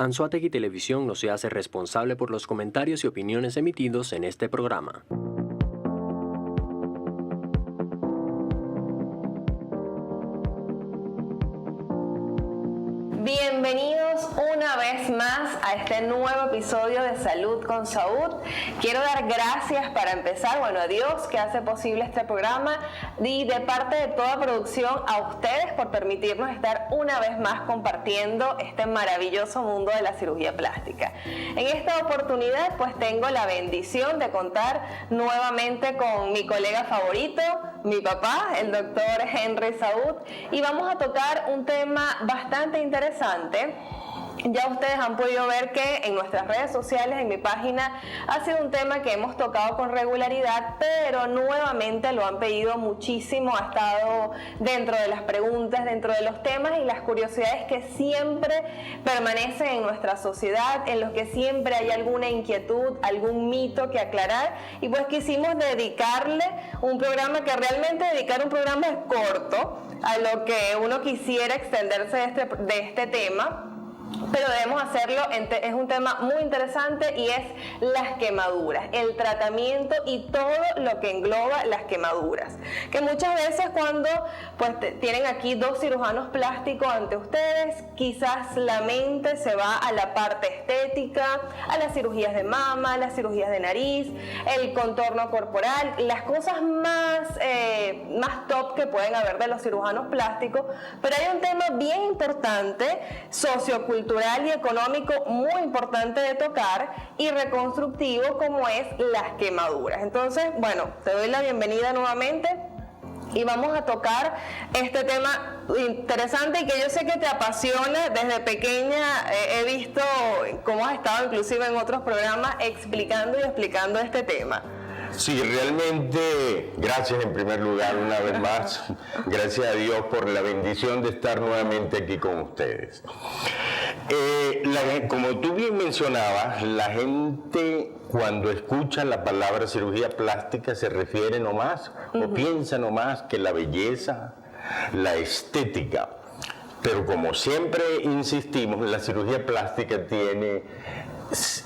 Anzoátegui Televisión no se hace responsable por los comentarios y opiniones emitidos en este programa. Bienvenidos una vez más a este nuevo episodio de Salud con Saúd. Quiero dar gracias para empezar, a Dios que hace posible este programa y de parte de toda producción a ustedes por permitirnos estar una vez más compartiendo este maravilloso mundo de la cirugía plástica. En esta oportunidad pues tengo la bendición de contar nuevamente con mi colega favorito, mi papá, el doctor Henry Saúd, y vamos a tocar un tema bastante interesante. Ya ustedes han podido ver que en nuestras redes sociales, en mi página, ha sido un tema que hemos tocado con regularidad, pero nuevamente lo han pedido muchísimo, ha estado dentro de las preguntas, dentro de los temas y las curiosidades que siempre permanecen en nuestra sociedad, en los que siempre hay alguna inquietud, algún mito que aclarar, y pues quisimos dedicarle un programa que realmente dedicar un programa es corto a lo que uno quisiera extenderse de este tema. Pero debemos hacerlo, es un tema muy interesante y es las quemaduras, el tratamiento y todo lo que engloba las quemaduras. Que muchas veces cuando pues tienen aquí dos cirujanos plásticos ante ustedes, quizás la mente se va a la parte estética, a las cirugías de mama, las cirugías de nariz, el contorno corporal, las cosas más top que pueden haber de los cirujanos plásticos, pero hay un tema bien importante, sociocultural y económico muy importante de tocar y reconstructivo como es las quemaduras. Entonces, te doy la bienvenida nuevamente y vamos a tocar este tema interesante y que yo sé que te apasiona. Desde pequeña he visto cómo has estado inclusive en otros programas explicando este tema. Sí, realmente, gracias en primer lugar una vez más, gracias a Dios por la bendición de estar nuevamente aquí con ustedes. Como tú bien mencionabas, la gente cuando escucha la palabra cirugía plástica se refiere nomás o piensa nomás que la belleza, la estética. Pero como siempre insistimos, la cirugía plástica tiene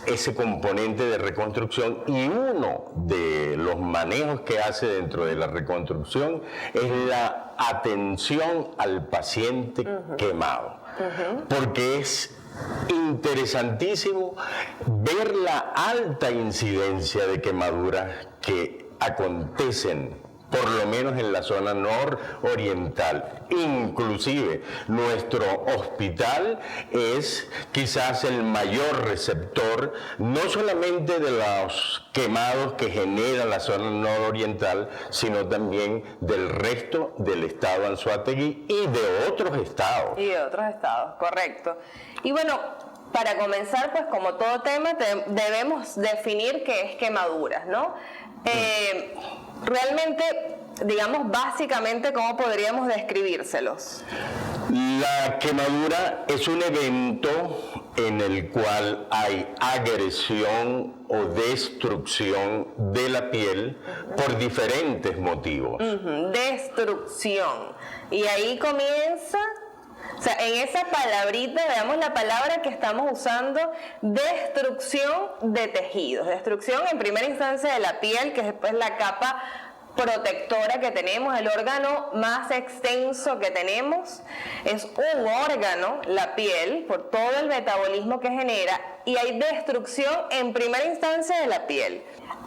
ese componente de reconstrucción y uno de los manejos que hace dentro de la reconstrucción es la atención al paciente quemado, porque es interesantísimo ver la alta incidencia de quemaduras que acontecen por lo menos en la zona nororiental. Inclusive nuestro hospital es quizás el mayor receptor, no solamente de los quemados que genera la zona nororiental, sino también del resto del estado Anzoátegui y de otros estados. Y de otros estados, correcto. Y para comenzar, pues como todo tema, debemos definir qué es quemaduras, ¿no? Realmente, digamos, básicamente, ¿cómo podríamos describírselos? La quemadura es un evento en el cual hay agresión o destrucción de la piel por diferentes motivos. Destrucción. Y ahí comienza... O sea, en esa palabrita, veamos la palabra que estamos usando, destrucción de tejidos. Destrucción en primera instancia de la piel, que es después la capa protectora que tenemos, el órgano más extenso que tenemos. Es un órgano, la piel, por todo el metabolismo que genera, y hay destrucción en primera instancia de la piel.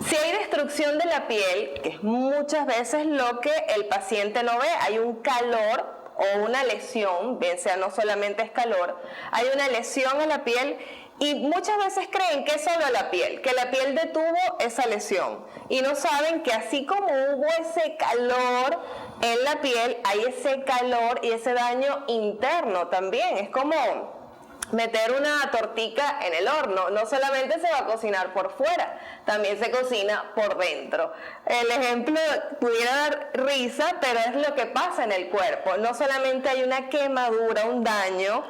Si hay destrucción de la piel, que es muchas veces lo que el paciente no ve, hay un calor o una lesión, bien sea no solamente es calor, hay una lesión en la piel y muchas veces creen que es solo la piel, que la piel detuvo esa lesión y no saben que así como hubo ese calor en la piel, hay ese calor y ese daño interno también. Es como meter una tortica en el horno, no solamente se va a cocinar por fuera, también se cocina por dentro. El ejemplo pudiera dar risa, pero es lo que pasa en el cuerpo. No solamente hay una quemadura, un daño,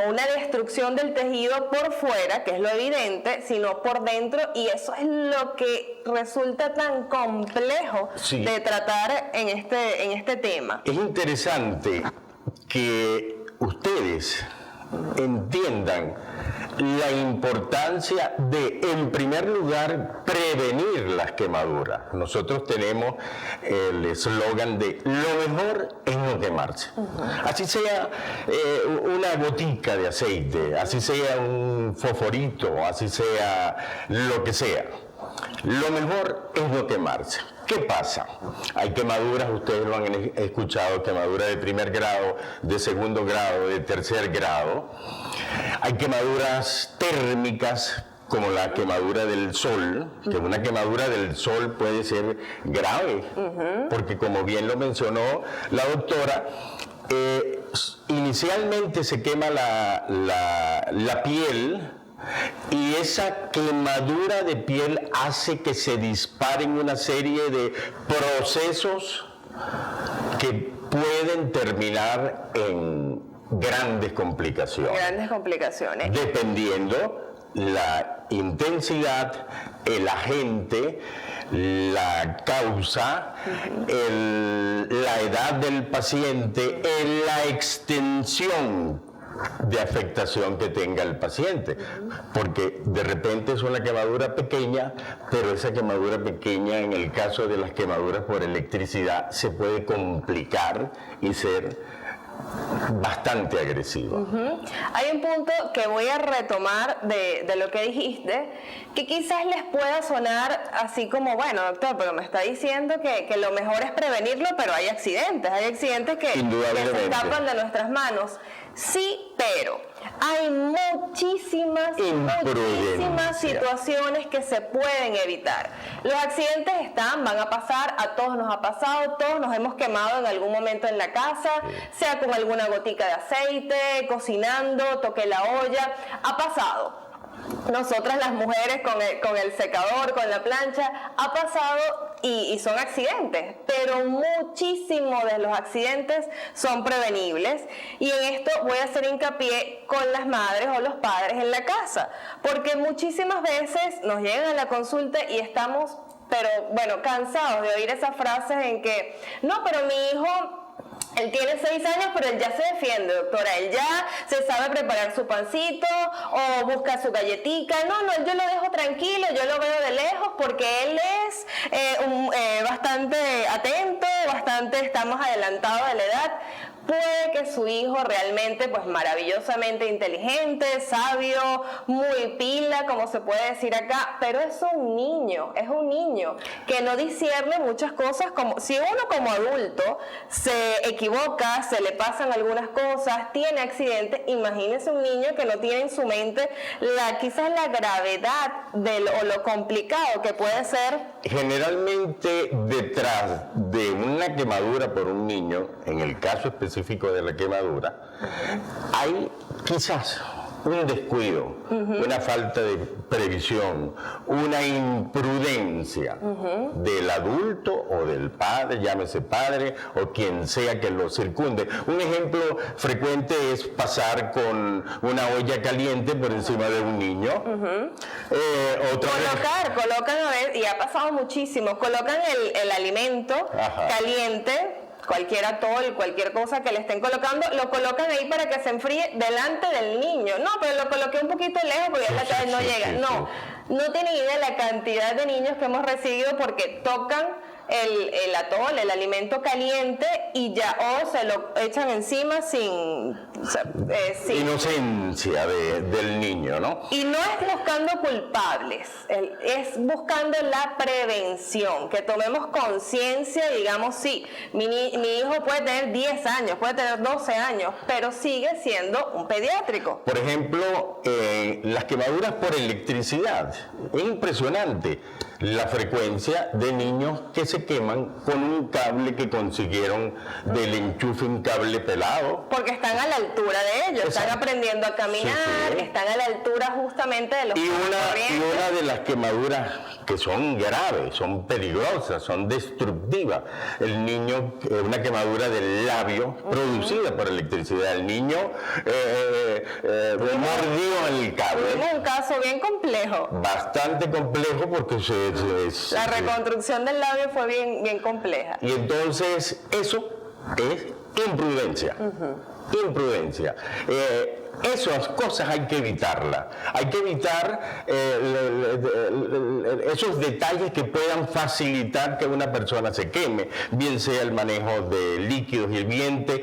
una destrucción del tejido por fuera, que es lo evidente, sino por dentro, y eso es lo que resulta tan complejo de tratar en este tema. Es interesante que ustedes entiendan la importancia de, en primer lugar, prevenir las quemaduras. Nosotros tenemos el eslogan de lo mejor es no quemarse. Así sea una gotica de aceite, así sea un fosforito, así sea lo que sea. Lo mejor es no quemarse. ¿Qué pasa? Hay quemaduras, ustedes lo han escuchado, quemaduras de primer grado, de segundo grado, de tercer grado. Hay quemaduras térmicas, como la quemadura del sol, que una quemadura del sol puede ser grave, porque como bien lo mencionó la doctora, inicialmente se quema la piel, y esa quemadura de piel hace que se disparen una serie de procesos que pueden terminar en grandes complicaciones. Grandes complicaciones. Dependiendo la intensidad, el agente, la causa, la edad del paciente, la extensión de afectación que tenga el paciente, porque de repente es una quemadura pequeña, pero esa quemadura pequeña, en el caso de las quemaduras por electricidad, se puede complicar y ser bastante agresiva. Hay un punto que voy a retomar de lo que dijiste, que quizás les pueda sonar así como, bueno, doctor, pero me está diciendo que lo mejor es prevenirlo, pero hay accidentes que se escapan de nuestras manos. Sí, pero hay muchísimas situaciones que se pueden evitar. Los accidentes van a pasar, a todos nos ha pasado, todos nos hemos quemado en algún momento en la casa, sea con alguna gotica de aceite, cocinando, toqué la olla, ha pasado. Nosotras las mujeres con el secador, con la plancha, ha pasado y son accidentes, pero muchísimos de los accidentes son prevenibles, y en esto voy a hacer hincapié con las madres o los padres en la casa, porque muchísimas veces nos llegan a la consulta y estamos, pero bueno, cansados de oír esas frases en que, no, pero mi hijo, él tiene 6 años, pero él ya se defiende, doctora. Él ya se sabe preparar su pancito o busca su galletica. No, yo lo dejo tranquilo, yo lo veo de lejos porque él es bastante atento, estamos adelantados de la edad. Puede que su hijo realmente, pues maravillosamente inteligente, sabio, muy pila, como se puede decir acá, pero es un niño que no discierne muchas cosas. Como si uno como adulto se equivoca, se le pasan algunas cosas, tiene accidentes, imagínese un niño que no tiene en su mente quizás la gravedad o lo complicado que puede ser. Generalmente detrás de una quemadura por un niño, en el caso específico de la quemadura, hay quizás un descuido, una falta de previsión, una imprudencia del adulto o del padre, llámese padre o quien sea que lo circunde. Un ejemplo frecuente es pasar con una olla caliente por encima de un niño. Colocan a ver, y ha pasado muchísimo, colocan el alimento caliente, cualquier atol, cualquier cosa que le estén colocando, lo colocan ahí para que se enfríe delante del niño. No, pero lo coloqué un poquito lejos porque no llega. No tienen idea de la cantidad de niños que hemos recibido porque tocan el atol, el alimento caliente, y ya se lo echan encima sin inocencia del niño, ¿no? Y no es buscando culpables, es buscando la prevención, que tomemos conciencia, digamos, sí, mi hijo puede tener 10 años, puede tener 12 años, pero sigue siendo un pediátrico. Por ejemplo, las quemaduras por electricidad, es impresionante la frecuencia de niños que se queman con un cable que consiguieron del enchufe, un cable pelado. Porque están a la altura de ellos, están aprendiendo a caminar, están a la altura justamente de los corrientes. Y una de las quemaduras que son graves, son peligrosas, son destructivas. El niño, una quemadura del labio producida por electricidad. El niño mordió el cable. Tuvimos un caso bien complejo. Bastante complejo porque la reconstrucción del labio fue bien compleja. Y entonces eso es imprudencia. imprudencia. Esas cosas hay que evitarlas. Hay que evitar esos detalles que puedan facilitar que una persona se queme, bien sea el manejo de líquidos hirvientes,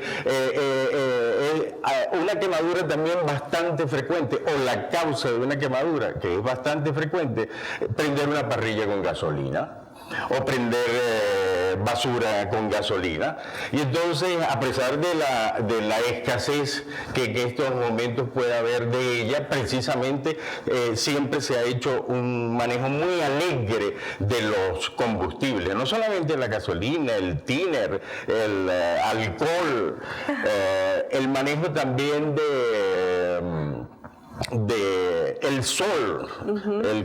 una quemadura también bastante frecuente, o la causa de una quemadura que es bastante frecuente, prender una parrilla con gasolina o prender basura con gasolina. Y entonces, a pesar de la escasez que en estos momentos puede haber de ella, precisamente siempre se ha hecho un manejo muy alegre de los combustibles, no solamente la gasolina, el tiner, el alcohol, el manejo también de el sol,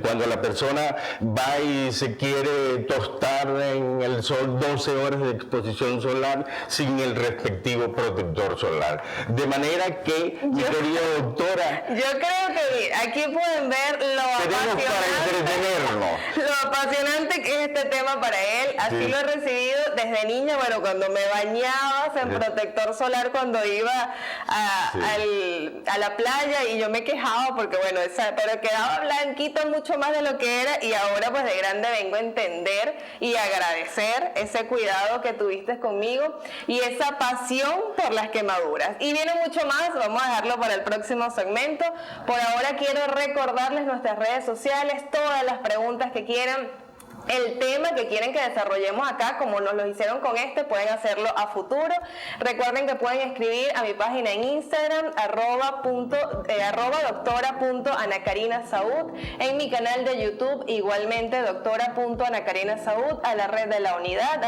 cuando la persona va y se quiere tostar en el sol 12 horas de exposición solar sin el respectivo protector solar. De manera que, mi querida doctora, yo creo que aquí pueden ver lo apasionante que es este tema para él. Así lo he recibido desde niña, bueno, cuando me bañabas en protector solar cuando iba a la playa, y yo me quejaba porque bueno, pero quedaba blanquito mucho más de lo que era, y ahora pues de grande vengo a entender y agradecer ese cuidado que tuviste conmigo y esa pasión por las quemaduras. Y viene mucho más, vamos a dejarlo para el próximo segmento. Por ahora quiero recordarles nuestras redes sociales, todas las preguntas que quieran, el tema que quieren que desarrollemos acá, como nos lo hicieron con pueden hacerlo a futuro. Recuerden que pueden escribir a mi página en Instagram, doctora.anacarinasaud, en mi canal de YouTube, igualmente doctora.anacarinasaud, a la red de la unidad,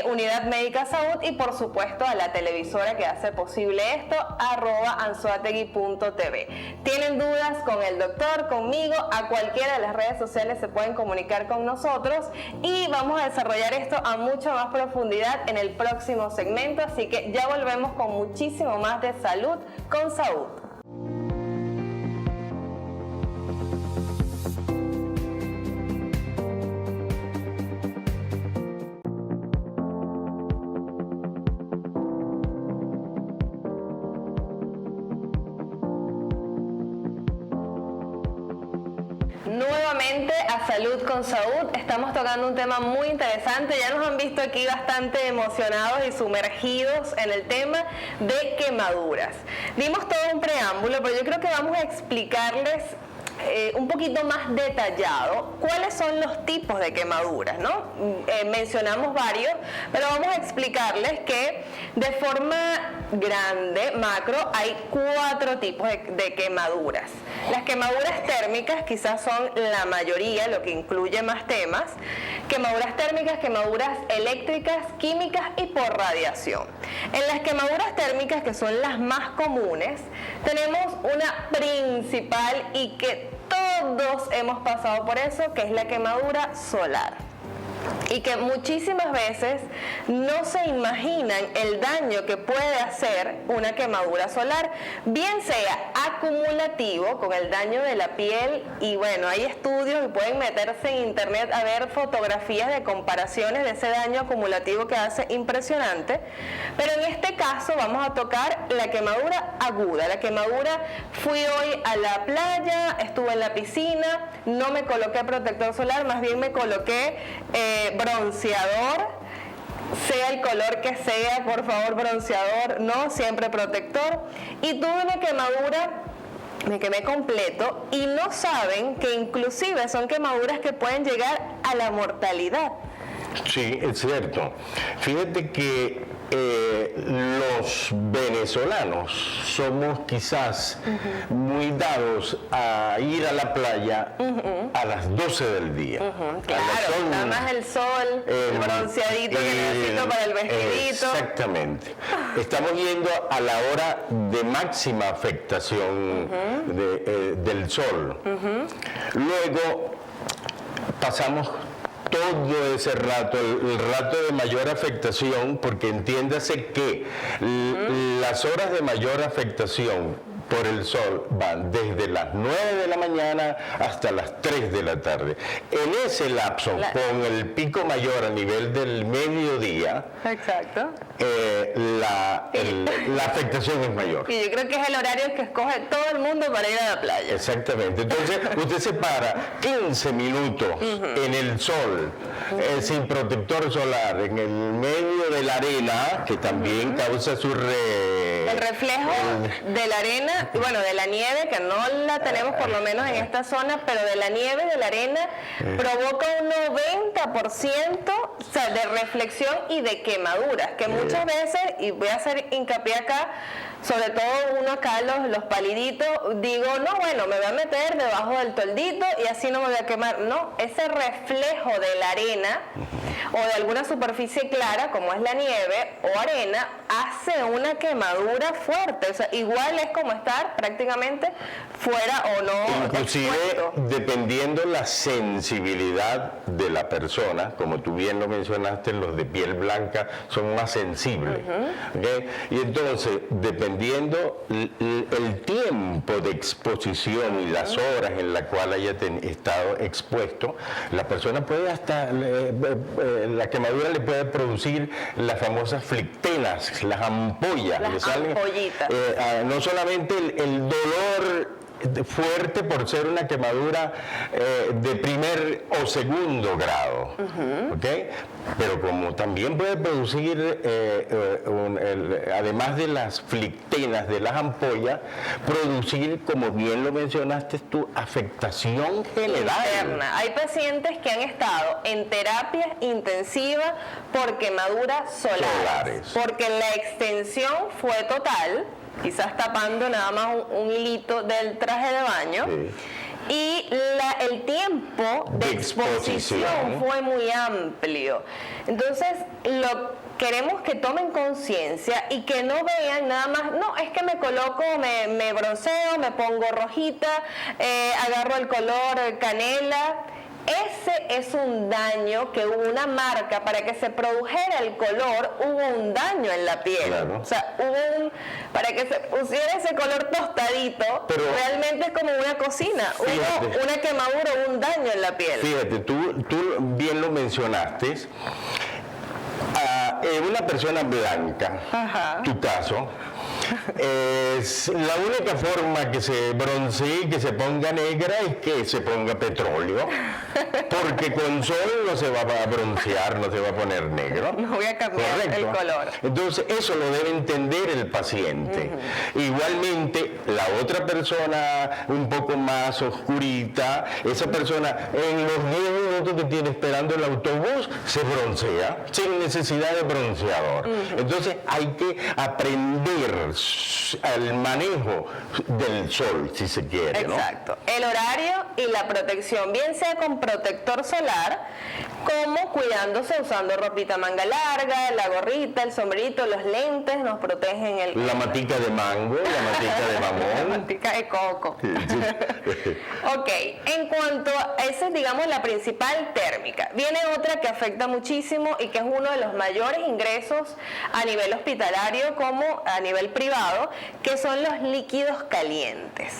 Unidad Médica Saud, y por supuesto a la televisora que hace posible esto, @anzoategui.tv. ¿Tienen dudas con el doctor, conmigo? A cualquiera de las redes sociales se pueden comunicar con nosotros, y vamos a desarrollar esto a mucha más profundidad en el próximo segmento, así que ya volvemos con muchísimo más de Salud con Saud. Nuevamente a Salud con Saud. Estamos tocando un tema muy interesante. Ya nos han visto aquí bastante emocionados y sumergidos en el tema de quemaduras. Dimos todo un preámbulo, pero yo creo que vamos a explicarles un poquito más detallado cuáles son los tipos de quemaduras, ¿no? Mencionamos varios, pero vamos a explicarles que de forma grande, macro, hay 4 tipos de quemaduras. Las quemaduras térmicas quizás son la mayoría, lo que incluye más temas. Quemaduras térmicas, quemaduras eléctricas, químicas y por radiación. En las quemaduras térmicas, que son las más comunes, tenemos una principal y que todos hemos pasado por eso, que es la quemadura solar. Y que muchísimas veces no se imaginan el daño que puede hacer una quemadura solar, bien sea acumulativo con el daño de la piel, y bueno, hay estudios y pueden meterse en internet a ver fotografías de comparaciones de ese daño acumulativo que hace impresionante, pero en este caso vamos a tocar la quemadura aguda. La quemadura, fui hoy a la playa, estuve en la piscina, no me coloqué protector solar, más bien me coloqué bronceador, sea el color que sea, por favor, bronceador, no, siempre protector, y tuve una quemadura, me quemé completo, y no saben que inclusive son quemaduras que pueden llegar a la mortalidad. Sí, es cierto. Fíjate que los venezolanos somos quizás muy dados a ir a la playa a las 12 del día. Claro, nada más el sol, el bronceadito que necesito para el vestidito. Exactamente. Estamos yendo a la hora de máxima afectación del sol. Luego pasamos todo ese rato, el rato de mayor afectación, porque entiéndase que las horas de mayor afectación por el sol van desde las 9 de la mañana hasta las 3 de la tarde. En ese lapso, con el pico mayor a nivel del mediodía, exacto, la afectación es mayor. Y yo creo que es el horario que escoge todo el mundo para ir a la playa. Exactamente. Entonces, usted se para 15 minutos en el sol, sin protector solar, en el medio de la arena, que también causa el reflejo de la arena, bueno, de la nieve, que no la tenemos por lo menos en esta zona, pero de la nieve, de la arena, provoca un 90%, o sea, de reflexión y de quemaduras, que muchas veces, y voy a hacer hincapié acá, sobre todo uno acá, los paliditos, digo, no, bueno, me voy a meter debajo del toldito y así no me voy a quemar. No, ese reflejo de la arena o de alguna superficie clara, como es la nieve o arena, hace una quemadura fuerte. O sea, igual es como estar prácticamente fuera o no. Inclusive, expuesto. dependiendo la sensibilidad de la persona, como tú bien lo mencionaste, los de piel blanca son más sensibles. ¿Okay? Y entonces, dependiendo el tiempo de exposición y las horas en la cual haya estado expuesto, la persona puede hasta, la quemadura le puede producir las famosas flictenas, las ampollas. Las ampollitas. No solamente el dolor fuerte por ser una quemadura de primer o segundo grado, ¿okay? Pero como también puede producir, además de las flictenas, de las ampollas, producir, como bien lo mencionaste tú, afectación general. Interna. Hay pacientes que han estado en terapias intensivas por quemaduras solares. Porque la extensión fue total, quizás tapando nada más un hilito del traje de baño. Sí. Y el tiempo de exposición fue muy amplio. Entonces, queremos que tomen conciencia y que no vean nada más, no, es que me coloco, me bronceo, me pongo rojita, agarro el color canela. Ese es un daño que hubo una marca para que se produjera el color, hubo un daño en la piel. Claro. O sea, para que se pusiera ese color tostadito, pero realmente es como una cocina. Fíjate, hubo una quemadura, hubo un daño en la piel. Fíjate, tú bien lo mencionaste. Una persona blanca, tu caso, la única forma que se broncee y que se ponga negra es que se ponga petróleo, porque con sol no se va a broncear, no se va a poner negro. No voy a cambiar el color. Entonces eso lo debe entender el paciente. Igualmente la otra persona un poco más oscurita, esa persona en los 10 minutos que tiene esperando el autobús se broncea sin necesidad de bronceador. Entonces hay que aprender al manejo del sol, si se quiere. Exacto. ¿No? El horario y la protección, bien sea con protector solar, como cuidándose usando ropita manga larga, la gorrita, el sombrerito, los lentes, nos protegen la matica de mango, la matica de mamón. La matica de coco. Ok, en cuanto a esa es, digamos, la principal térmica. Viene otra que afecta muchísimo y que es uno de los mayores ingresos a nivel hospitalario como a nivel privado, que son los líquidos calientes.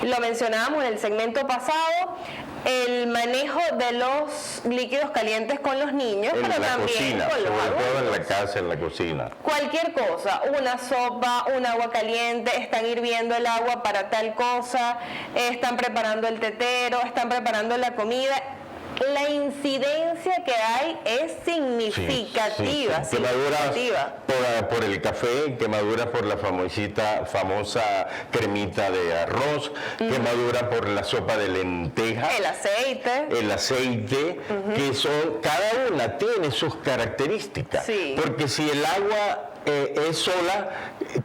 Lo mencionábamos en el segmento pasado, el manejo de los líquidos calientes con los niños, pero también con los adultos. Sobre todo en la casa, en la cocina. Cualquier cosa, una sopa, un agua caliente, están hirviendo el agua para tal cosa, están preparando el tetero, están preparando la comida. La incidencia que hay es significativa. Sí. Quemaduras por el café, quemaduras por la famosa cremita de arroz, quemaduras por la sopa de lenteja. El aceite, que son, cada una tiene sus características. Sí. Porque si el agua es sola,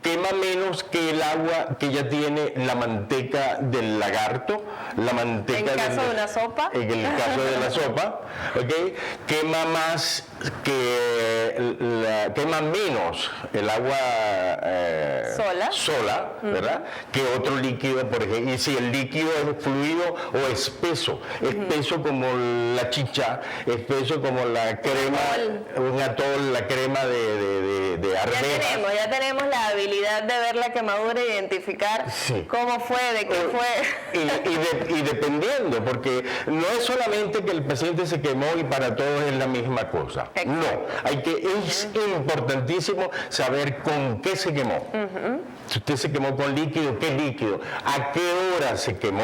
quema menos que el agua que ya tiene la manteca del lagarto, la manteca en caso de una sopa. En el caso de la sopa, ¿okay? Quema más quema menos el agua sola, ¿verdad? Que otro líquido, por ejemplo. Y si el líquido es fluido o espeso como la chicha, espeso como la crema, un atol, la crema de arvejas. Ya tenemos la habilidad de ver la quemadura e identificar cómo fue, de qué fue. Y dependiendo, porque no es solamente que el paciente se quemó y para todos es la misma cosa. No, es importantísimo saber con qué se quemó. Si usted se quemó con líquido, ¿qué líquido? ¿A qué hora se quemó?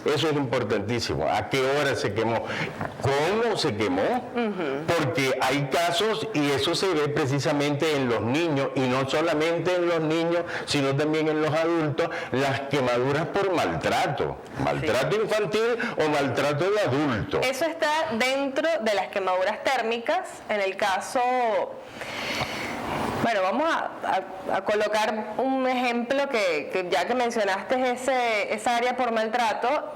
Eso es importantísimo. ¿A qué hora se quemó? ¿Cómo se quemó? Porque hay casos, y eso se ve precisamente en los niños, y no solamente en los niños, sino también en los adultos, las quemaduras por maltrato infantil o maltrato de adulto. Eso está dentro de las quemaduras térmicas. En el caso, bueno, vamos a colocar un ejemplo que ya que mencionaste esa área por maltrato,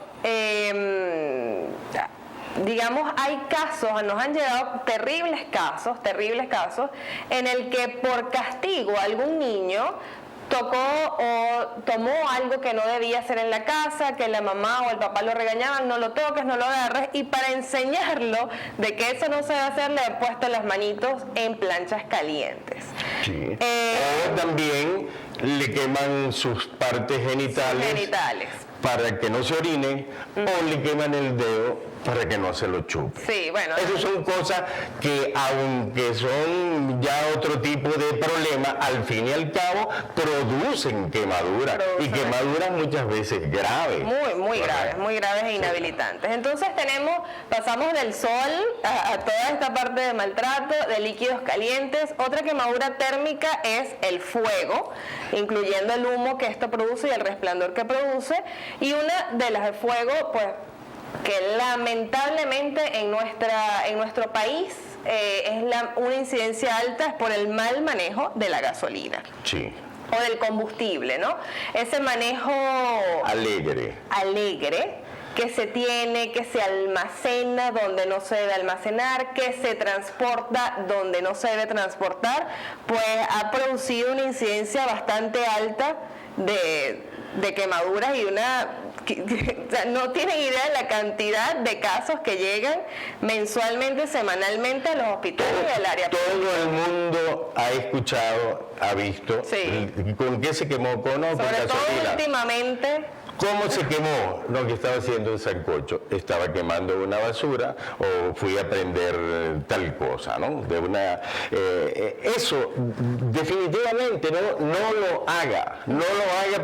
digamos, hay casos, nos han llegado terribles casos, en el que por castigo algún niño tocó o tomó algo que no debía hacer en la casa, que la mamá o el papá lo regañaban, no lo toques, no lo agarres, y para enseñarlo de que eso no se debe hacer, le han puesto las manitos en planchas calientes. Sí. O también le queman sus partes genitales para que no se orine, o le queman el dedo para que no se lo chupe. Sí, bueno. Esas son cosas que, aunque son ya otro tipo de problemas, al fin y al cabo producen quemaduras, y quemaduras muchas veces graves. Muy graves e inhabilitantes. Entonces pasamos del sol a toda esta parte de maltrato, de líquidos calientes. Otra quemadura térmica es el fuego, incluyendo el humo que esto produce y el resplandor que produce. Y una de las de fuego, pues, que lamentablemente en nuestro país es una incidencia alta, es por el mal manejo de la gasolina. Sí. O del combustible, ¿no? Ese manejo alegre que se tiene, que se almacena donde no se debe almacenar, que se transporta donde no se debe transportar, pues ha producido una incidencia bastante alta de quemaduras, y o sea, no tienen idea de la cantidad de casos que llegan mensualmente, semanalmente a los hospitales del área. Todo el mundo ha escuchado, ha visto con qué se quemó, con gasolina. Sobre todo últimamente. ¿Cómo se quemó? No, que estaba haciendo un sancocho, estaba quemando una basura, o fui a prender tal cosa, ¿no? Eso definitivamente no lo haga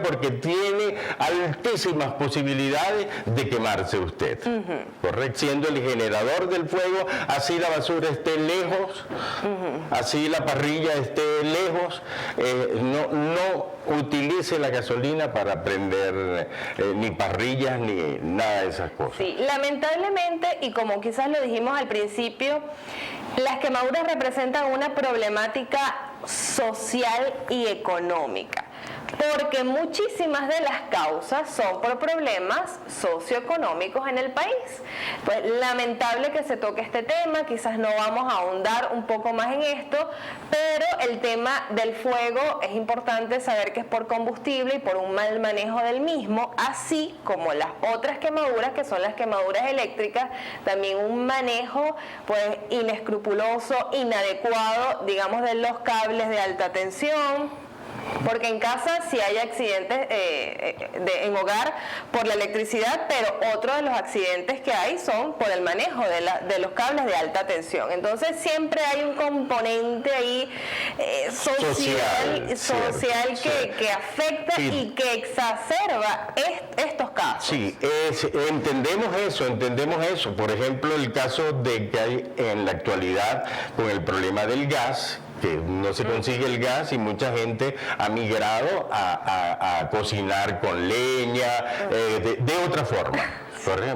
porque tiene altísimas posibilidades de quemarse usted, ¿correcto? Siendo el generador del fuego, así la basura esté lejos, así la parrilla esté lejos, no utilice la gasolina para prender ni parrillas ni nada de esas cosas. Sí, lamentablemente, y como quizás lo dijimos al principio, las quemaduras representan una problemática social y económica, porque muchísimas de las causas son por problemas socioeconómicos en el país. Pues lamentable que se toque este tema, quizás no vamos a ahondar un poco más en esto, pero el tema del fuego es importante saber que es por combustible y por un mal manejo del mismo, así como las otras quemaduras, que son las quemaduras eléctricas, también un manejo pues inescrupuloso, inadecuado, digamos, de los cables de alta tensión. Porque en casa sí hay accidentes en hogar por la electricidad, pero otro de los accidentes que hay son por el manejo de los cables de alta tensión. Entonces siempre hay un componente ahí social que afecta y que exacerba estos casos. Sí, entendemos eso. Por ejemplo, el caso de que hay en la actualidad con el problema del gas, que no se consigue el gas, y mucha gente ha migrado a cocinar con leña, de otra forma,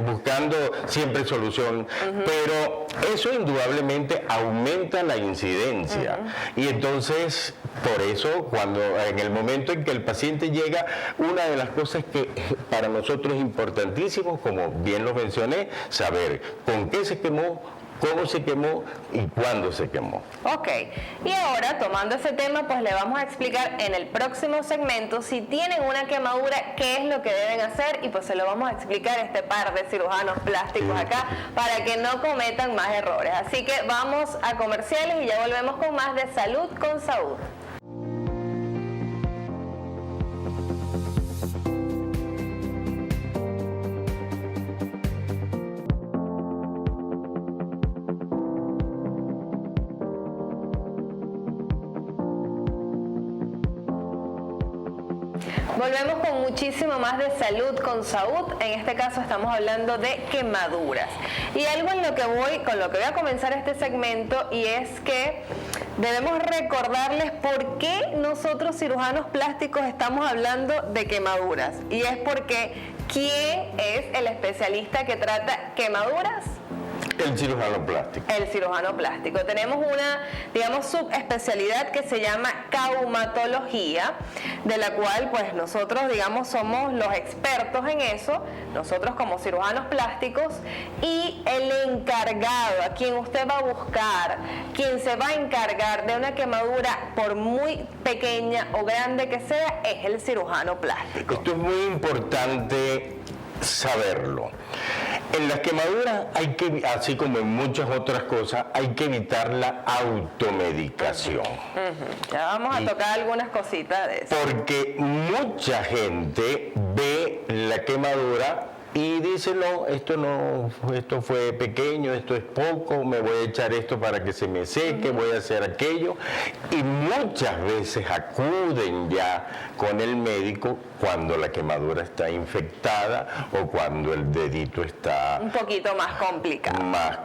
buscando siempre solución, pero eso indudablemente aumenta la incidencia, y entonces por eso cuando en el momento en que el paciente llega, una de las cosas que para nosotros es importantísimo, como bien lo mencioné, saber con qué se quemó, cómo se quemó y cuándo se quemó. Ok, y ahora tomando ese tema, pues le vamos a explicar en el próximo segmento, si tienen una quemadura, qué es lo que deben hacer, y pues se lo vamos a explicar a este par de cirujanos plásticos acá para que no cometan más errores. Así que vamos a comerciales y ya volvemos con más de Salud con Saúd. Volvemos con muchísimo más de Salud con Saúd. En este caso estamos hablando de quemaduras. Y algo con lo que voy a comenzar este segmento, y es que debemos recordarles por qué nosotros cirujanos plásticos estamos hablando de quemaduras. Y es porque ¿quién es el especialista que trata quemaduras? El cirujano plástico. El cirujano plástico. Tenemos una, digamos, subespecialidad que se llama caumatología, de la cual pues nosotros, digamos, somos los expertos en eso, nosotros como cirujanos plásticos, y el encargado, a quien usted va a buscar, quien se va a encargar de una quemadura, por muy pequeña o grande que sea, es el cirujano plástico. Esto es muy importante saberlo. En las quemaduras hay que, así como en muchas otras cosas, hay que evitar la automedicación. Ya vamos a tocar algunas cositas de eso. Porque mucha gente ve la quemadura y dice, no, esto fue pequeño, esto es poco, me voy a echar esto para que se me seque, voy a hacer aquello. Y muchas veces acuden ya con el médico cuando la quemadura está infectada o cuando el dedito está un poquito más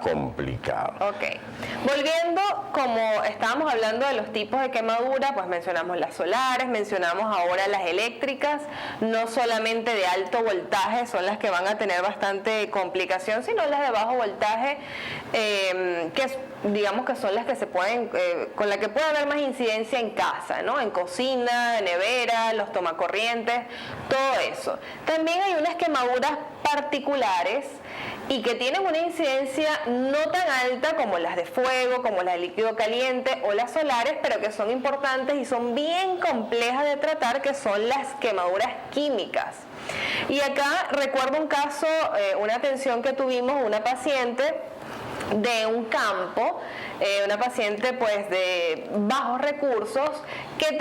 complicado. Ok. Volviendo, como estábamos hablando de los tipos de quemadura, pues mencionamos las solares, mencionamos ahora las eléctricas, no solamente de alto voltaje son las que van a tener bastante complicación, sino las de bajo voltaje, que digamos que son las que se pueden, con las que puede haber más incidencia en casa, ¿no? En cocina, nevera, los tomacorrientes, todo eso. También hay unas quemaduras particulares y que tienen una incidencia no tan alta como las de fuego, como las de líquido caliente o las solares, pero que son importantes y son bien complejas de tratar, que son las quemaduras químicas. Y acá recuerdo un caso, una atención que tuvimos, una paciente de un campo, una paciente pues de bajos recursos, que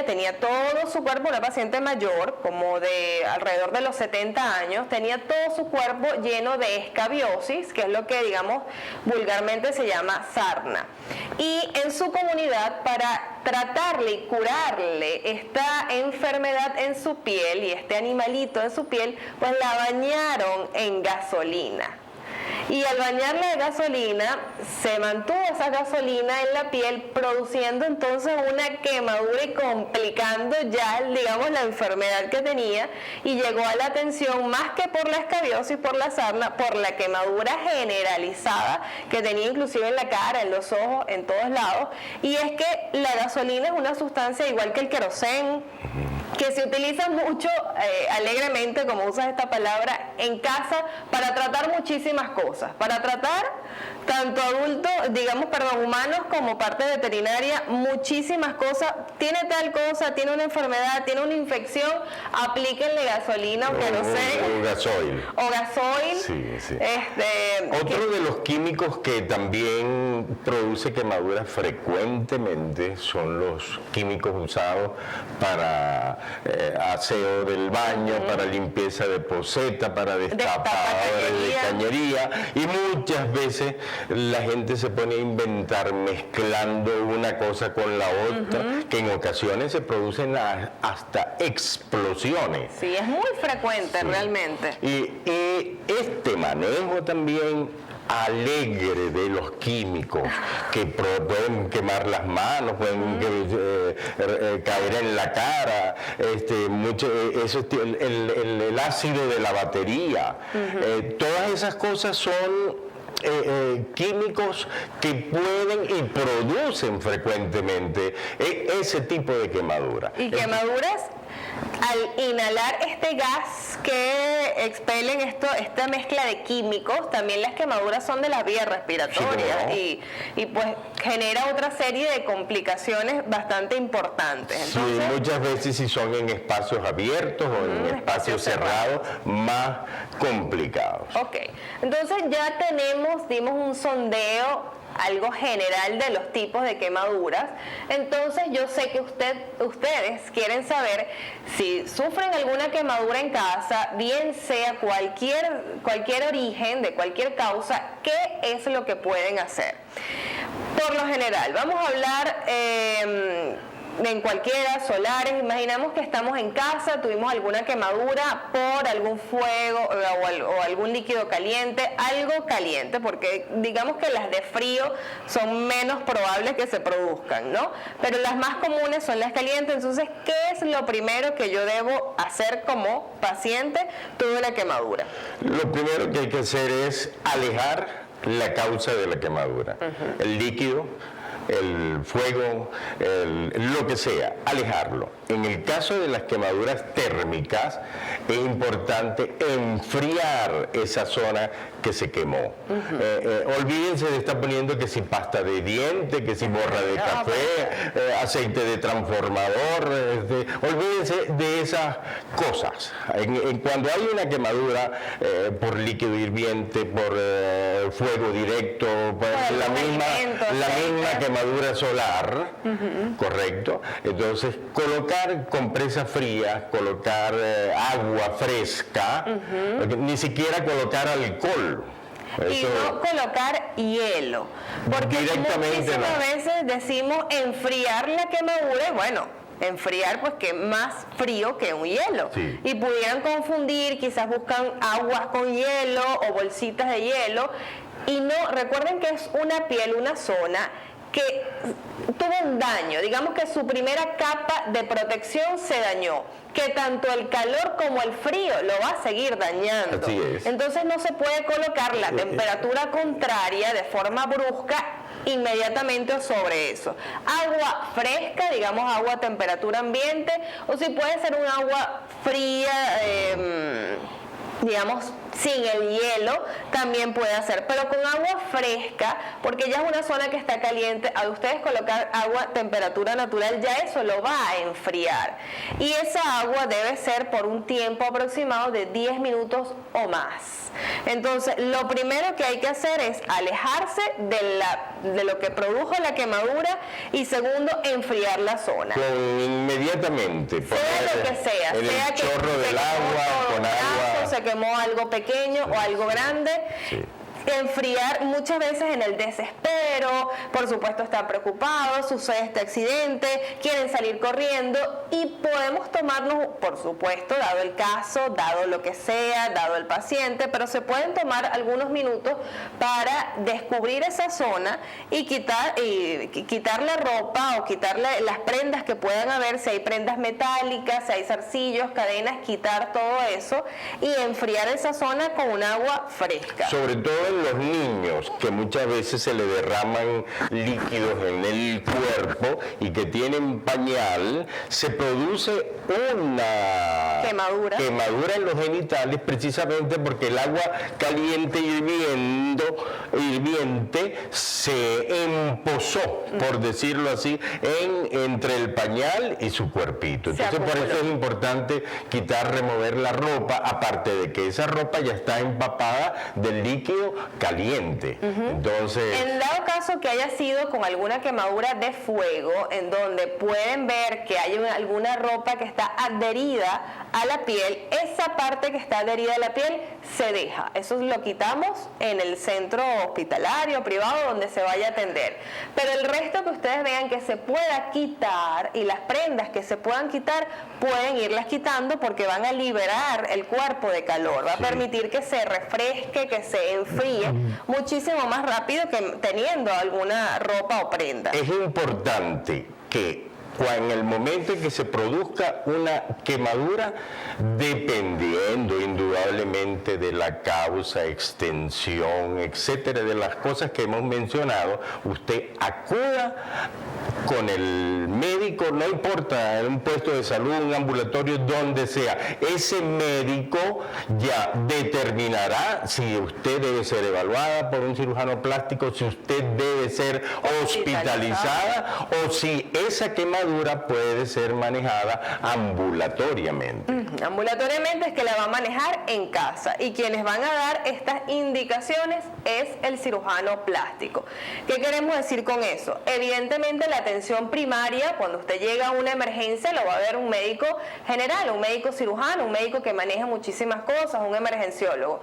tenía todo su cuerpo, una paciente mayor, como de alrededor de los 70 años, tenía todo su cuerpo lleno de escabiosis, que es lo que, digamos, vulgarmente se llama sarna. Y en su comunidad, para tratarle y curarle esta enfermedad en su piel y este animalito en su piel, pues la bañaron en gasolina. Y al bañarla de gasolina, se mantuvo esa gasolina en la piel, produciendo entonces una quemadura y complicando ya, digamos, la enfermedad que tenía, y llegó a la atención más que por la escabiosis, por la sarna, por la quemadura generalizada que tenía inclusive en la cara, en los ojos, en todos lados. Y es que la gasolina es una sustancia igual que el querosén, que se utiliza mucho, alegremente, como usas esta palabra, en casa para tratar muchísimas cosas, para tratar tanto adultos, humanos como parte veterinaria, muchísimas cosas. Tiene tal cosa, tiene una enfermedad, tiene una infección, aplíquenle gasolina o querosén. O gasoil. Sí. Otro de los químicos que también produce quemaduras frecuentemente son los químicos usados para aseo del baño, para limpieza de poceta, para destapadores de cañería, y muchas veces la gente se pone a inventar mezclando una cosa con la otra, que en ocasiones se producen hasta explosiones. Sí, es muy frecuente realmente. Y este manejo también alegre de los químicos que pueden quemar las manos, pueden caer en la cara, el ácido de la batería, todas esas cosas son químicos que pueden y producen frecuentemente ese tipo de quemadura. Y quemaduras al inhalar este gas que expelen esta mezcla de químicos, también las quemaduras son de las vías respiratorias, sí, y pues genera otra serie de complicaciones bastante importantes. Entonces, sí, muchas veces si son en espacios abiertos o en espacios cerrados, más complicados. Ok, entonces ya dimos un sondeo algo general de los tipos de quemaduras. Entonces yo sé que ustedes quieren saber si sufren alguna quemadura en casa, bien sea cualquier origen, de cualquier causa, qué es lo que pueden hacer. Por lo general, vamos a hablar en cualquiera, solares. Imaginamos que estamos en casa, tuvimos alguna quemadura por algún fuego o algún líquido caliente, algo caliente, porque digamos que las de frío son menos probables que se produzcan, ¿no? Pero las más comunes son las calientes. Entonces, ¿qué es lo primero que yo debo hacer como paciente? Tuve una quemadura. Lo primero que hay que hacer es alejar la causa de la quemadura. El líquido, el fuego, lo que sea, alejarlo. En el caso de las quemaduras térmicas, es importante enfriar esa zona que se quemó. Olvídense de estar poniendo que si pasta de diente, que si borra de café, aceite de transformador, olvídense de esas cosas. Cuando hay una quemadura por líquido hirviente, por fuego directo, por la misma quemadura solar, correcto, entonces colocar compresas frías, colocar agua fresca, ni siquiera colocar alcohol. Y no colocar hielo, porque muchísimas veces decimos enfriar la quemadura, y bueno, enfriar pues que más frío que un hielo. Sí. Y pudieran confundir, quizás buscan aguas con hielo o bolsitas de hielo, y no, recuerden que es una piel, una zona que tuvo un daño, digamos que su primera capa de protección se dañó, que tanto el calor como el frío lo va a seguir dañando. Así es. Entonces no se puede colocar la temperatura contraria de forma brusca inmediatamente sobre eso. Agua fresca, digamos agua a temperatura ambiente, o si puede ser un agua fría, digamos sin el hielo, también puede hacer, pero con agua fresca, porque ya es una zona que está caliente. Al ustedes colocar agua a temperatura natural, ya eso lo va a enfriar, y esa agua debe ser por un tiempo aproximado de 10 minutos o más. Entonces, lo primero que hay que hacer es alejarse de lo que produjo la quemadura, y segundo, enfriar la zona. Inmediatamente. Sea lo que sea, el chorro del agua, con agua. Se quemó algo pequeño o algo grande. Sí. Enfriar muchas veces en el desespero, por supuesto están preocupados, sucede este accidente, quieren salir corriendo, y podemos tomarnos, por supuesto, dado el caso, dado lo que sea, dado el paciente, pero se pueden tomar algunos minutos para descubrir esa zona y quitar la ropa o quitarle las prendas que puedan haber, si hay prendas metálicas, si hay zarcillos, cadenas, quitar todo eso y enfriar esa zona con un agua fresca. Sobre todo los niños, que muchas veces se le derraman líquidos en el cuerpo y que tienen pañal, se produce una quemadura en los genitales, precisamente porque el agua caliente hirviente se empozó, por decirlo así, entre el pañal y su cuerpito. Entonces por eso es importante remover la ropa, aparte de que esa ropa ya está empapada del líquido caliente. Entonces, en dado caso que haya sido con alguna quemadura de fuego, en donde pueden ver que hay alguna ropa que está adherida a la piel, esa parte que está adherida a la piel se deja. Eso lo quitamos en el centro hospitalario, privado, donde se vaya a atender. Pero el resto que ustedes vean que se pueda quitar, y las prendas que se puedan quitar, pueden irlas quitando, porque van a liberar el cuerpo de calor, va a permitir que se refresque, que se enfríe muchísimo más rápido que teniendo alguna ropa o prenda. Es importante que en el momento en que se produzca una quemadura, dependiendo indudablemente de la causa, extensión, etcétera, de las cosas que hemos mencionado, usted acuda con el médico, no importa, en un puesto de salud, un ambulatorio, donde sea. Ese médico ya determinará si usted debe ser evaluada por un cirujano plástico, si usted debe ser hospitalizada, o si esa quemadura puede ser manejada ambulatoriamente. Ambulatoriamente es que la va a manejar en casa, y quienes van a dar estas indicaciones es el cirujano plástico. ¿Qué queremos decir con eso? Evidentemente la atención primaria, cuando usted llega a una emergencia, lo va a ver un médico general, un médico cirujano, un médico que maneja muchísimas cosas, un emergenciólogo.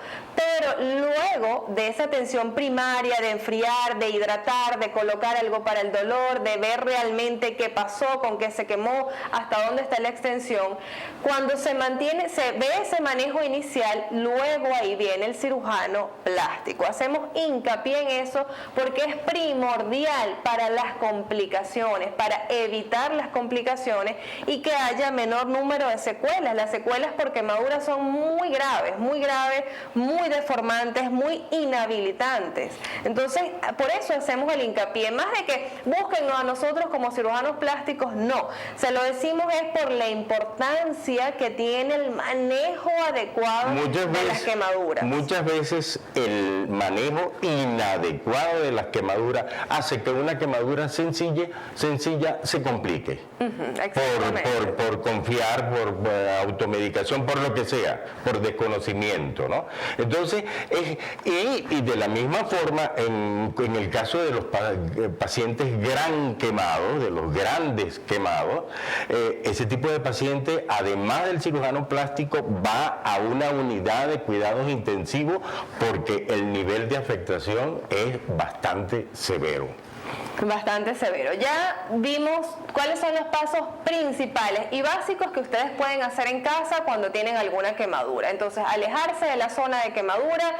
pero luego de esa atención primaria, de enfriar, de hidratar, de colocar algo para el dolor, de ver realmente qué pasó, con qué se quemó, hasta dónde está la extensión, cuando se ve ese manejo inicial, luego ahí viene el cirujano plástico. Hacemos hincapié en eso porque es primordial para las complicaciones, para evitar las complicaciones y que haya menor número de secuelas. Las secuelas por quemaduras son muy graves, muy deformantes, muy inhabilitantes. Entonces, por eso hacemos el hincapié, más de que búsquennos a nosotros como cirujanos plásticos, no. Se lo decimos es por la importancia que tiene el manejo adecuado de las quemaduras. Muchas veces el manejo inadecuado de las quemaduras hace que una quemadura sencilla se complique. Por confiar, por automedicación, por lo que sea, por desconocimiento, ¿no? Entonces, y de la misma forma, en el caso de los pacientes gran quemados, de los grandes quemados, ese tipo de paciente, además del cirujano plástico, va a una unidad de cuidados intensivos porque el nivel de afectación es bastante severo. Bastante severo. Ya vimos cuáles son los pasos principales y básicos que ustedes pueden hacer en casa cuando tienen alguna quemadura. Entonces, alejarse de la zona de quemadura,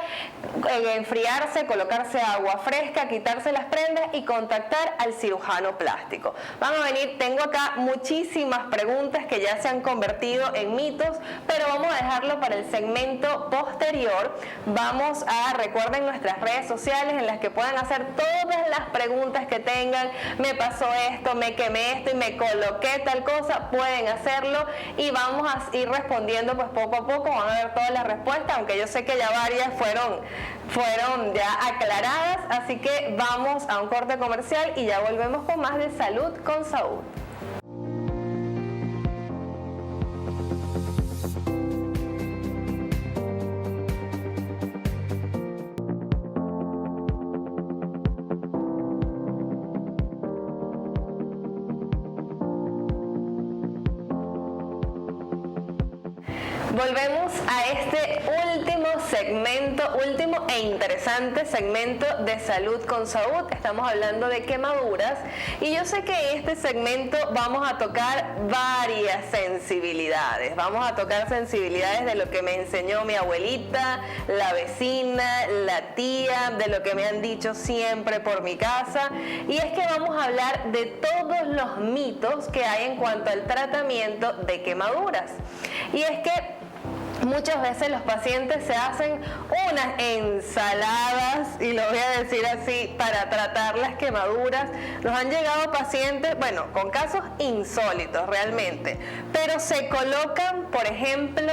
enfriarse, colocarse agua fresca, quitarse las prendas y contactar al cirujano plástico. Van a venir, tengo acá muchísimas preguntas que ya se han convertido en mitos, pero vamos a dejarlo para el segmento posterior. Recuerden nuestras redes sociales en las que puedan hacer todas las preguntas que tengan. Me pasó esto, me quemé esto y me coloqué tal cosa, pueden hacerlo y vamos a ir respondiendo pues poco a poco, van a ver todas las respuestas, aunque yo sé que ya varias fueron ya aclaradas, así que vamos a un corte comercial y ya volvemos con más de Salud con Saúd. Volvemos a este último e interesante segmento de Salud con Saúd. Estamos hablando de quemaduras y yo sé que en este segmento vamos a tocar varias sensibilidades. Vamos a tocar sensibilidades de lo que me enseñó mi abuelita, la vecina, la tía, de lo que me han dicho siempre por mi casa. Y es que vamos a hablar de todos los mitos que hay en cuanto al tratamiento de quemaduras. Y es que muchas veces los pacientes se hacen unas ensaladas, y lo voy a decir así, para tratar las quemaduras. Nos han llegado pacientes, bueno, con casos insólitos realmente, pero se colocan, por ejemplo,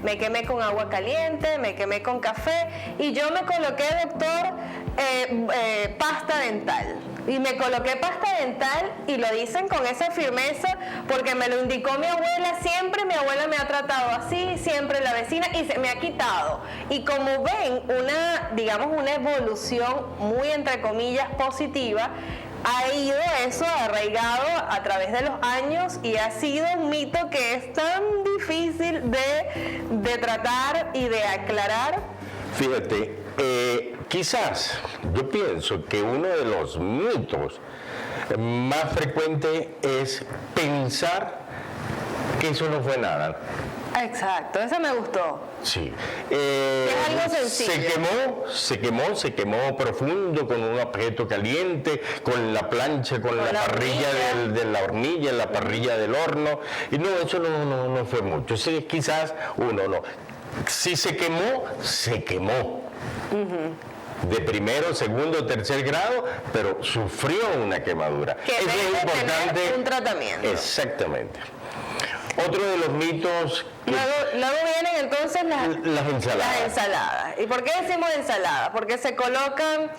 me quemé con agua caliente, me quemé con café, y yo me coloqué, doctor, pasta dental. Y me coloqué pasta dental y lo dicen con esa firmeza porque me lo indicó mi abuela, siempre mi abuela me ha tratado así, siempre la vecina, y se me ha quitado. Y como ven, una evolución muy entre comillas positiva, ha ido eso arraigado a través de los años y ha sido un mito que es tan difícil de tratar y de aclarar. Fíjate, quizás yo pienso que uno de los mitos más frecuentes es pensar que eso no fue nada. Exacto, eso me gustó. Sí. Es algo sencillo. Se quemó profundo con un objeto caliente, con la plancha, con la parrilla de la hornilla, la parrilla del horno. Y no, eso no fue mucho. Sí, quizás uno no. Si se quemó, se quemó. De primero, segundo, tercer grado, pero sufrió una quemadura. Que eso es importante. Tener un tratamiento. Exactamente. Otro de los mitos... Luego vienen entonces las ensaladas. Las ensaladas. ¿Y por qué decimos ensaladas? Porque se colocan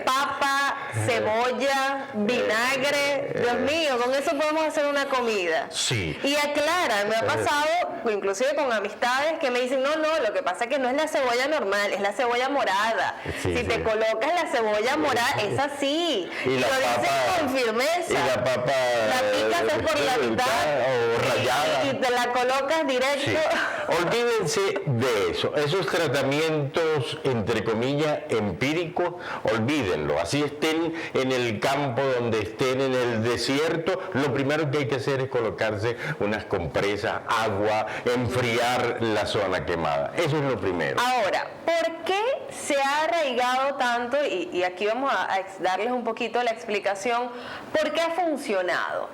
papa, cebolla, vinagre. Dios mío, con eso podemos hacer una comida. Sí. Y aclaran, me ha pasado, inclusive con amistades, que me dicen, no, lo que pasa es que no es la cebolla normal, es la cebolla morada. Sí, si te colocas la cebolla morada, es así. Y lo dicen con firmeza. Y la papa... La picas por la mitad o rallada. y te la colocas directamente directo. Sí. Olvídense de eso. Esos tratamientos, entre comillas, empíricos, olvídenlo. Así estén en el campo, donde estén en el desierto, lo primero que hay que hacer es colocarse unas compresas, agua, enfriar la zona quemada. Eso es lo primero. Ahora, ¿por qué se ha arraigado tanto? Y aquí vamos a darles un poquito la explicación, ¿por qué ha funcionado?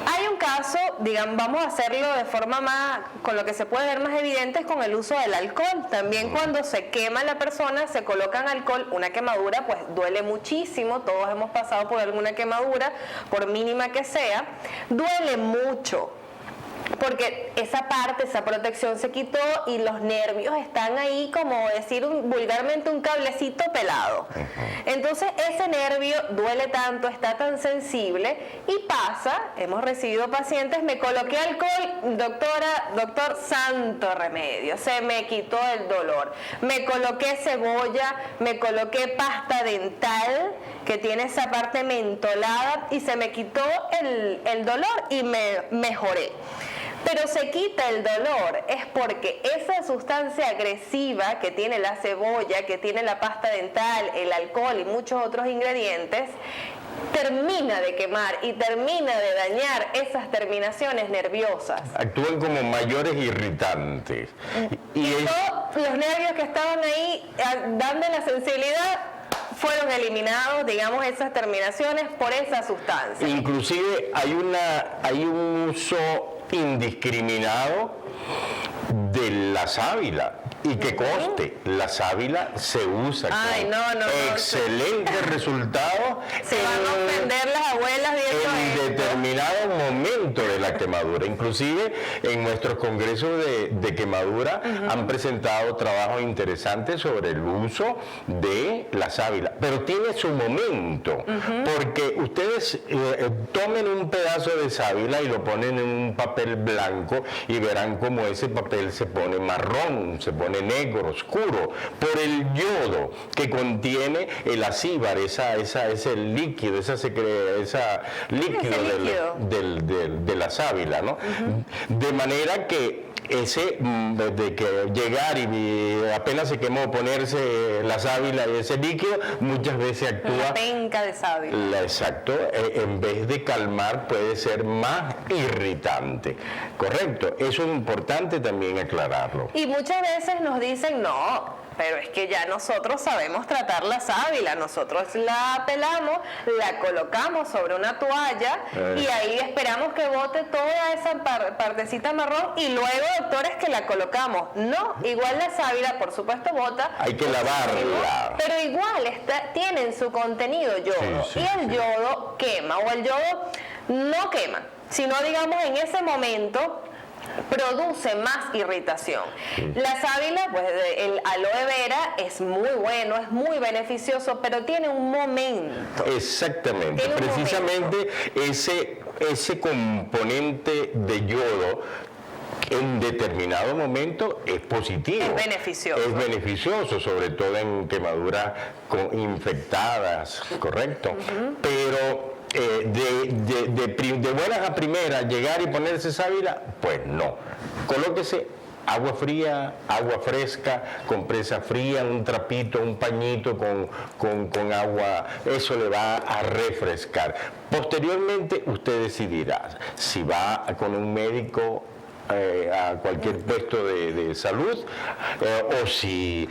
Hay un caso, digamos, vamos a hacerlo de forma más, con lo que se puede ver más evidente, es con el uso del alcohol. También cuando se quema la persona, se colocan alcohol, una quemadura pues duele muchísimo, todos hemos pasado por alguna quemadura, por mínima que sea, duele mucho. Porque esa parte, esa protección se quitó y los nervios están ahí, como decir vulgarmente, un cablecito pelado. Entonces ese nervio duele tanto, está tan sensible y pasa, hemos recibido pacientes, me coloqué alcohol, doctor, santo remedio, se me quitó el dolor. Me coloqué cebolla, me coloqué pasta dental, que tiene esa parte mentolada y se me quitó el dolor y me mejoré. Pero se quita el dolor es porque esa sustancia agresiva que tiene la cebolla, que tiene la pasta dental, el alcohol y muchos otros ingredientes, termina de quemar y termina de dañar esas terminaciones nerviosas. Actúan como mayores irritantes. Y todos los nervios que estaban ahí dando la sensibilidad fueron eliminados, digamos, esas terminaciones por esa sustancia. Inclusive hay un uso indiscriminado de la sábila. Y que conste, la sábila se usa con excelente resultado. Se van a ofender las abuelas viendo en determinado momento de la quemadura. Inclusive en nuestros congresos de quemadura han presentado trabajos interesantes sobre el uso de la sábila. Pero tiene su momento, porque ustedes tomen un pedazo de sábila y lo ponen en un papel blanco y verán cómo ese papel se pone marrón, se pone negro, oscuro, por el yodo que contiene el acíbar, ese líquido, de la sábila, ¿no? De manera que de que llegar y apenas se quemó ponerse la sábila y ese líquido, muchas veces actúa una penca de sábila. Exacto, en vez de calmar puede ser más irritante. Correcto, eso es importante también aclararlo. Y muchas veces nos dicen, no, pero es que ya nosotros sabemos tratar la sábila, nosotros la pelamos, la colocamos sobre una toalla y ahí esperamos que bote toda esa partecita marrón y luego, doctores, que la colocamos. No, igual la sábila, por supuesto, bota. Hay que lavarla. Pero igual tiene en su contenido yodo. Sí, y el yodo quema, o el yodo no quema, sino, digamos, en ese momento produce más irritación. La sábila, pues el aloe vera es muy bueno, es muy beneficioso, pero tiene un momento. Exactamente, precisamente ese componente de yodo en determinado momento es positivo. Es beneficioso. Es beneficioso, sobre todo en quemaduras infectadas, ¿correcto? Pero de buenas a primeras llegar y ponerse sábila, pues no. Colóquese agua fría, agua fresca, compresa fría, un trapito, un pañito con agua, eso le va a refrescar. Posteriormente usted decidirá si va con un médico a cualquier puesto de salud o si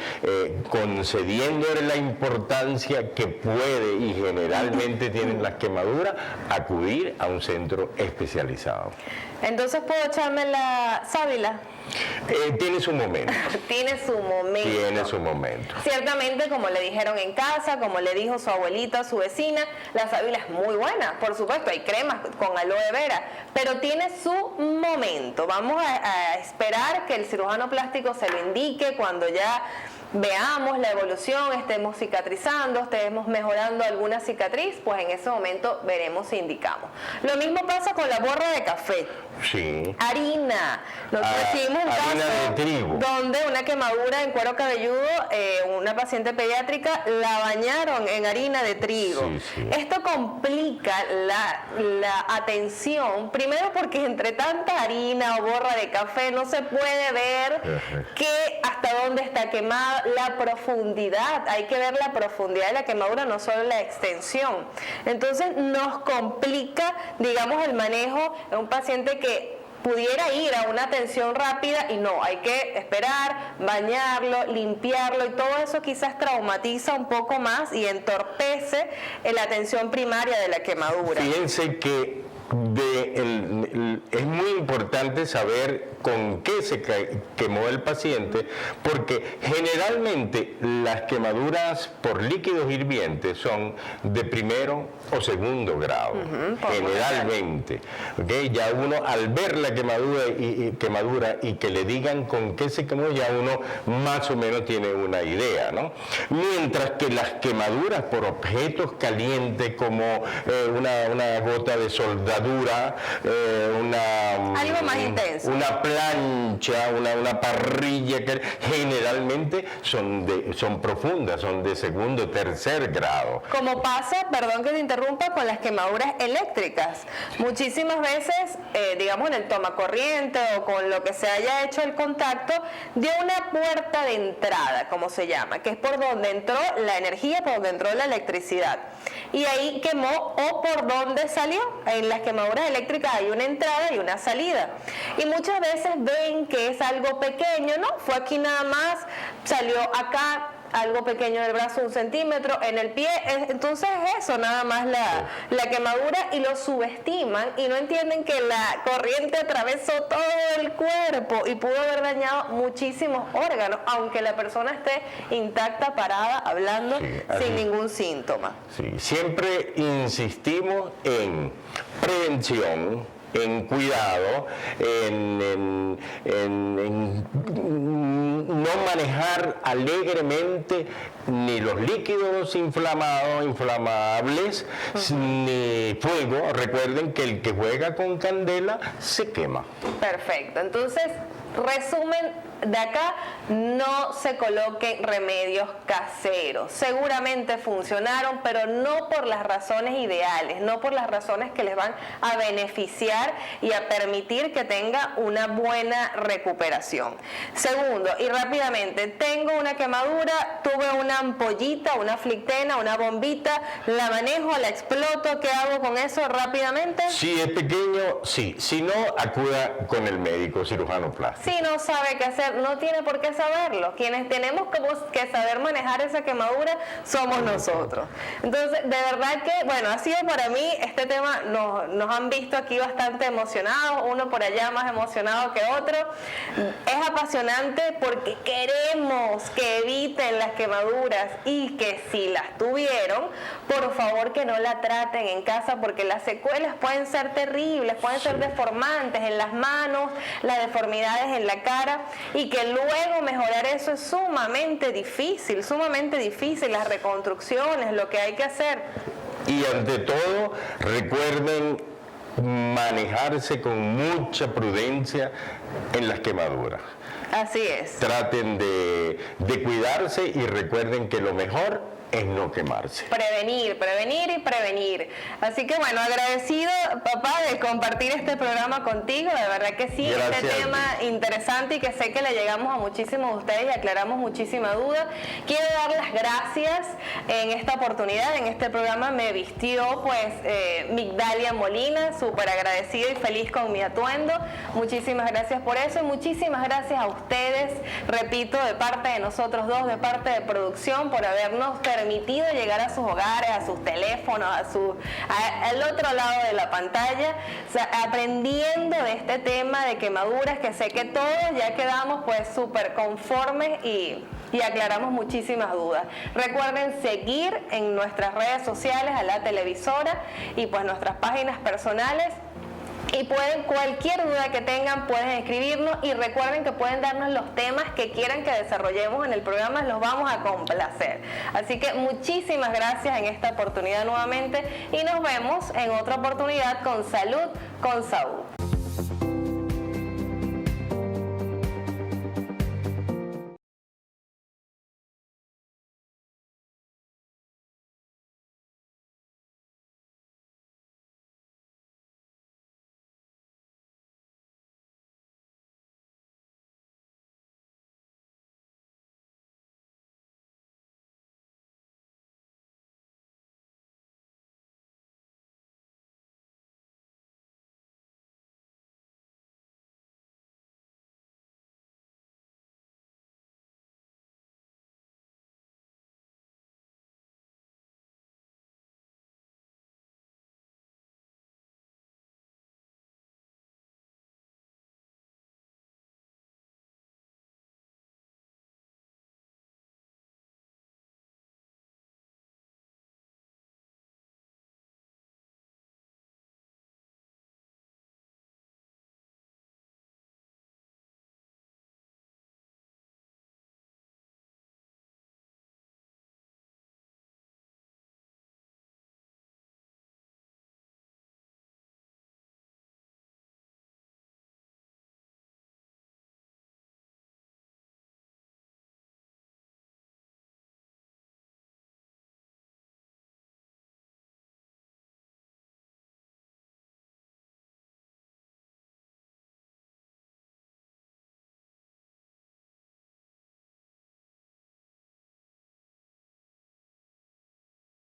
concediéndole la importancia que puede y generalmente tienen las quemaduras, acudir a un centro especializado. Entonces, ¿puedo echarme la sábila? Tiene su momento. Tiene su momento. Tiene su momento. Ciertamente, como le dijeron en casa, como le dijo su abuelita, su vecina, la sábila es muy buena. Por supuesto, hay cremas con aloe vera, pero tiene su momento. Vamos a esperar que el cirujano plástico se lo indique cuando ya veamos la evolución, estemos cicatrizando, estemos mejorando alguna cicatriz, pues en ese momento veremos si indicamos. Lo mismo pasa con la borra de café. Sí. Harina. Nosotros hicimos un harina caso de trigo, donde una quemadura en cuero cabelludo, una paciente pediátrica la bañaron en harina de trigo. Sí, sí. Esto complica la atención, primero porque entre tanta harina o borra de café, no se puede ver hasta dónde está quemada, la profundidad, hay que ver la profundidad de la quemadura, no solo la extensión. Entonces nos complica, digamos, el manejo de un paciente que pudiera ir a una atención rápida y no, hay que esperar, bañarlo, limpiarlo y todo eso quizás traumatiza un poco más y entorpece la atención primaria de la quemadura. Fíjense que es muy importante saber con qué se quemó el paciente, porque generalmente las quemaduras por líquidos hirvientes son de primero o segundo grado, generalmente. ¿Okay? Ya uno al ver la quemadura y que le digan con qué se quemó, ya uno más o menos tiene una idea, ¿no? Mientras que las quemaduras por objetos calientes como una gota de soldadura, algo más intenso, una plancha, una parrilla, que generalmente son profundas, son de segundo o tercer grado. Como pasa, perdón que te interrumpa, con las quemaduras eléctricas. Muchísimas veces, digamos en el tomacorriente o con lo que se haya hecho el contacto, de una puerta de entrada, como se llama, que es por donde entró la energía, por donde entró la electricidad. Y ahí quemó o por donde salió. En las quemaduras eléctricas hay una entrada y una salida. Y muchas veces ven que es algo pequeño, ¿no? Fue aquí nada más, salió acá, algo pequeño en el brazo, 1 centímetro, en el pie, entonces eso, nada más la quemadura, y lo subestiman y no entienden que la corriente atravesó todo el cuerpo y pudo haber dañado muchísimos órganos, aunque la persona esté intacta, parada, hablando, sin ningún síntoma. Sí, siempre insistimos en prevención, en cuidado, en no manejar alegremente ni los líquidos inflamables, ni fuego. Recuerden que el que juega con candela se quema. Perfecto. Entonces, resumen de acá, no se coloquen remedios caseros. Seguramente funcionaron, pero no por las razones ideales, no por las razones que les van a beneficiar y a permitir que tenga una buena recuperación. Segundo, y rápidamente, tengo una quemadura, tuve una ampollita, una flictena, una bombita, la manejo, la exploto, ¿qué hago con eso rápidamente? Si es pequeño, sí. Si no, acuda con el médico cirujano plástico. Si no sabe qué hacer, no tiene por qué saberlo. Quienes tenemos que saber manejar esa quemadura somos nosotros. Entonces, de verdad que, bueno, ha sido para mí, este tema nos han visto aquí bastante emocionados, uno por allá más emocionado que otro. Es apasionante porque queremos que eviten las quemaduras y que si las tuvieron, por favor que no la traten en casa, porque las secuelas pueden ser terribles, pueden ser deformantes en las manos, las deformidades en la cara, y que luego mejorar eso es sumamente difícil, las reconstrucciones, lo que hay que hacer. Y ante todo, recuerden manejarse con mucha prudencia en las quemaduras. Así es. Traten de cuidarse y recuerden que lo mejor es no quemarse. Prevenir y prevenir. Así que bueno, agradecido, papá, de compartir este programa contigo. De verdad que sí, gracias. Este tema interesante y que sé que le llegamos a muchísimos de ustedes y aclaramos muchísima duda. Quiero dar las gracias en esta oportunidad. En este programa me vistió Migdalia Molina, súper agradecida y feliz con mi atuendo. Muchísimas gracias por eso y muchísimas gracias a ustedes, repito, de parte de nosotros dos, de parte de producción, por habernos permitido llegar a sus hogares, a sus teléfonos, al otro lado de la pantalla, o sea, aprendiendo de este tema de quemaduras, que sé que todos ya quedamos pues súper conformes y aclaramos muchísimas dudas. Recuerden seguir en nuestras redes sociales a la televisora y pues nuestras páginas personales. Y cualquier duda que tengan, pueden escribirnos y recuerden que pueden darnos los temas que quieran que desarrollemos en el programa, los vamos a complacer. Así que muchísimas gracias en esta oportunidad nuevamente y nos vemos en otra oportunidad con Salud con Saúl.